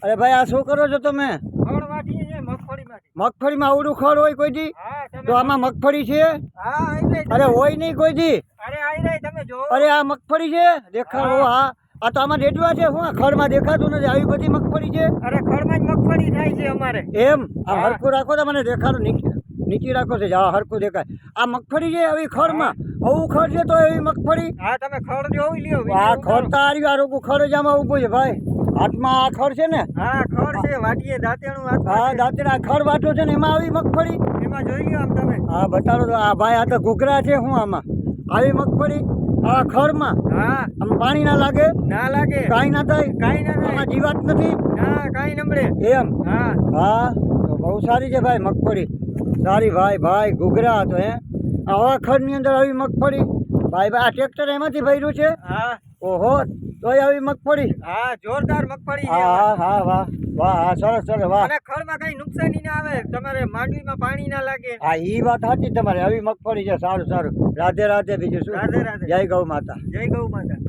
અરે ભાઈ આ શું કરો છો તમે? ખડ વાટીએ છે મગફળીમાંથી. મગફળીમાં આવડું ખડ હોય કોઈ દી? હા તમે. તો આમાં મગફળી છે? હા આઈ રહી. અરે હોય નહીં કોઈ દી. અરે આઈ રહી તમે જો. અરે આ મગફળી છે દેખાડો. હા આ તો આમાં ડેડવા છે. હું ખડમાં દેખાતું નથી. આવી બધી મગફળી છે. અરે ખડમાં જ મગફળી થાય છે અમારે. એમ આ હરખું રાખો તો મને દેખાડો. નીચી રાખો છે. હા હરખું દેખાય. આ મગફળી છે આવી ખડમાં. આવું ખડ છે તો એવી મગફળી. હા તમે ખડ જોઈ લ્યો. આ ખડ તો આ રહ્યું. આ રોકું ખડ જ આમાં ઊભું છે ભાઈ. હાથમાં આ ખડ છે ને? હા ખડ છે વાટીએ દાંતેણું હાથ. હા દાંતેડા ખડ વાટો છે ને એમાં આવી મગફળી. એમાં જોઈ લ્યો આમ તમે. હા બતાડો તો. આ ભાઈ આ તો ઘૂઘરા છે. હું આમાં આવી મગફળી આ ખડમાં હા આમાં પાણી ના લાગે? ના લાગે. કાંઈ ના થાય? કાંઈ ના થાય. આમાં જીવાત નથી? ના કાંઈ નમળે. એમ? હા હા તો બહુ સારી છે ભાઈ મગફળી. સારી ભાઈ ભાઈ ઘૂઘરા તો હે આવા ખડની અંદર આવી મગફળી. ભાઈ ભાઈ આ ટ્રેક્ટર એમાંથી ભર્યું છે? હા ઓહો તોય આવી મગફળી. હા જોરદાર મગફળી છે. હા હા હા વાહ વાહ હા સરસ સરસ વાહ. અને ખડમાં કઈ નુકસાની ના આવે. તમારે માંડવીમાં પાણી ના લાગે. હા ઈ વાત સાચી તમારે. આવી મગફળી છે. સારું સારું. રાધે રાધે. બીજું શું? રાધે રાધે. જય ગૌ માતા. જય ગૌ માતા.